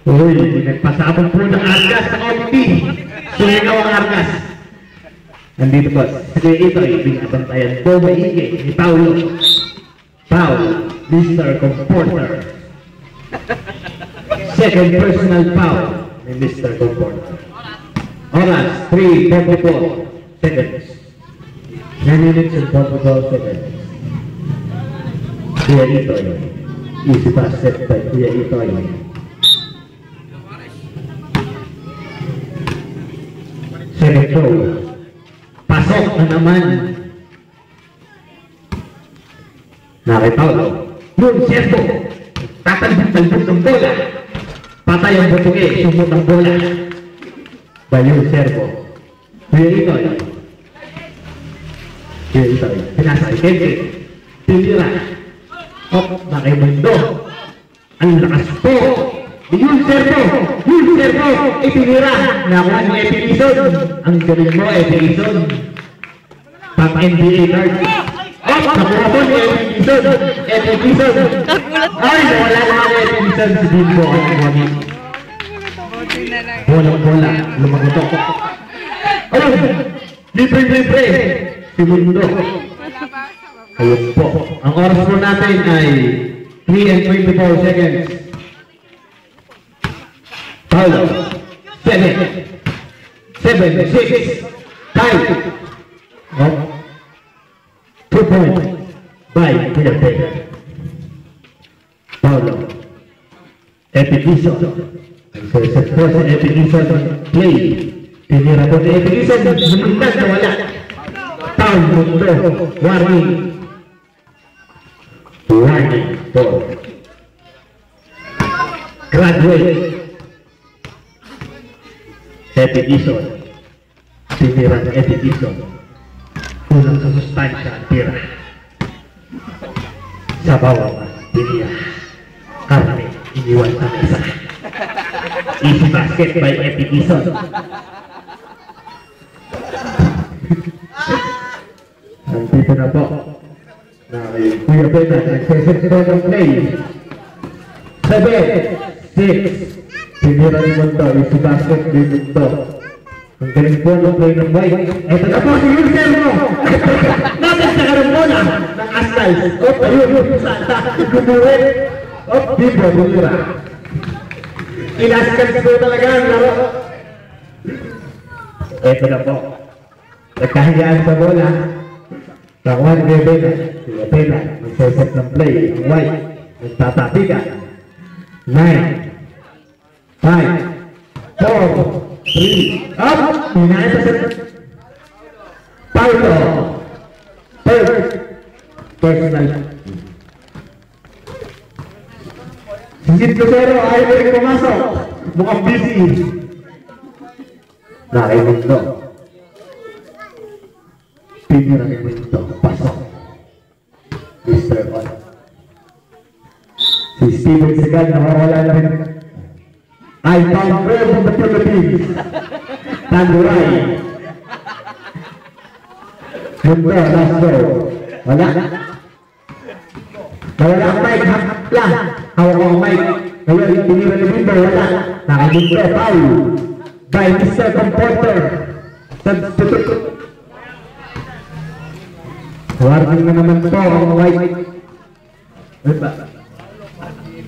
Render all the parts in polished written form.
Uy, nagpasabog po ng Argas sa OPP. Sumigaw ang Argas. Nandito po, sige ito ay binabantayan po maigi ni Paulo. Paul, Mr. Comporter. Second personal foul ni Mr. Comporter. Oras, 3:44 seconds. 3 minutes and 44 seconds. Kuya Itoy. Easy basket by Kuya Itoy. Second throw. Pasok na naman. Nakipaulo. Yung Serbo. Tatalbog-talbog ng bola. Patay ang butugi. Sumot ang bola. Bayong Serbo. Kuya Itoy. Kuya Itoy. Pinasay. Kente. Tinira. Nakimundo. Ang lakas po. Yung Serbo. Yung Serbo. Itinira. Nakuha ng Epilison. Ang galing mo, Epilison. Pang-NBA card. Nakuha po ni Epilison. Epilison. Ay, nawala na ang Epilison. Si Bimbo. Bola. Lumagutok. Ayun. Libre. Si Mundo. Ayun po. Ang oras po natin ay 3 and 24 seconds. Paulo. 7, 6, 5. 2 points by Kuya Vega. Paulo. Epilison. Nagsaset po si Epilison play. Tinira po ni Epilison. Lumundag na wala. Foul Mundo. Warning for graduate. Epilison. Tinira ng Epilison. Kulang sa sustansya ang tira. Sa bawang tiniya. Karne iniwan sa mesa. Easy basket by Epilison. Nandito na po. Kuya Bena, nagsaset po ng play. 7, 6. Tinira ni Mundo. Easy basket ni Mundo. Ang galing po ng play ng White. Ito na po si Wilson mo. Natin sa karambona ng Astal. Ayun. Santa. Gumuwit. Bimbo. Bumira. Ilaskan po talaga ang laro. Ito na po. Nagkahiyaan sa bola. Nakuha ni Bena. Kuya Bena. Nagsaset ng play. Ang White. Nagtatapiga. 9, 5, 4, 3, up! Hinahit sa Paulo. Third. Personal. Sigit Lucero, ayaw ko rin pumasok. Mukhang busy. Nakimundo. Pinira ni Mundo. Pasok. Mr. On. Si Steven Segal, nakawala na rin. I found prayer from the Philippines. Tanduray. Mundo, last row. Wala. Nawala ang mic, hapla. Hawak ang mic. Ngayon, tinira ni Mundo, wala. Nakamundo, foul. By Mr. Comporter. Substitute. Warning na naman po ang White. Ano ba?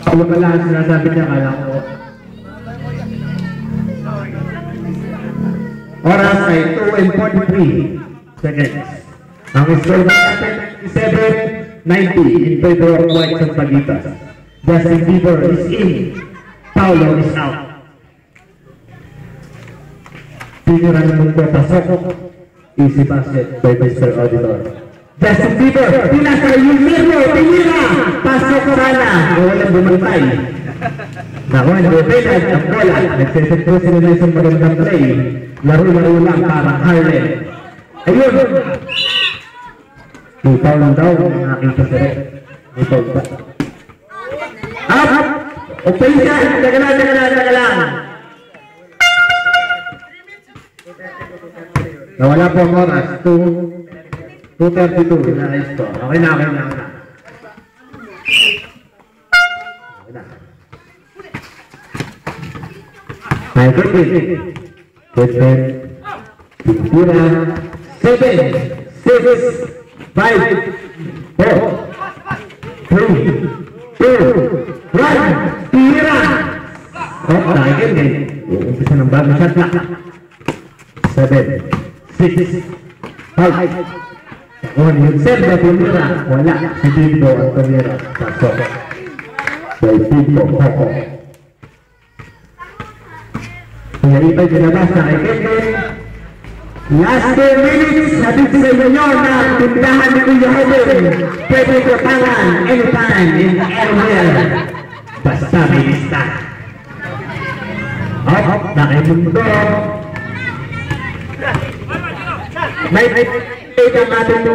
Paulo pala ang sinasabi niya, kala ko. Oras ay 2 and 43 seconds. Ang score natin 7-90 in favor of White sa Pagitas. Justin Bieber is in. Paulo is out. Tinira naman po pasok. Easy basket by Mr. Auditor. Justin Bieber, pinasa yung Mirno, tinira! Pasok sana! Walang bumantay. Nakuha ni Bena ang bola. Nagsisit po sila na isang magandang play. Laro-laro lang parang Harlem. Ayun! Ikaw lang daw ang nakita sa rin. Ikaw ba? Up! Okay siya! Taga lang! Nawala po ang oras. 2:32 na ayos po. Okay na. May Griffin. Griffin. Tira. 7, 6, 5, 4, 3, 2, 1. Tira. Oh, nakikil din. Umpisa ng bagong shot clock. 7, 6, 5. Yung serve na tumira. Wala. Si Bimbo ang tumira. Pasok. By Bimbo. Koko. Pinalipay dinabas na kay Kevin. Last 2 minutes. Habit sa inyo na tindahan ni Kuya Hoben. Pwede kapangan anytime in anywhere. Basta may lista. Up. Nakimundo. May ito ang ating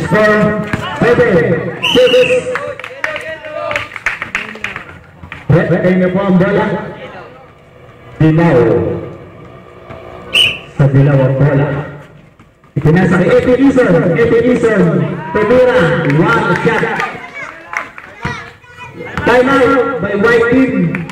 score. 7, 6. Ready na po ang bola. Dilaw. Sa dilaw ang bola. Ipinasa kay Epi Ison. Epi Ison. Tumira. 1 shot. Time out by white team.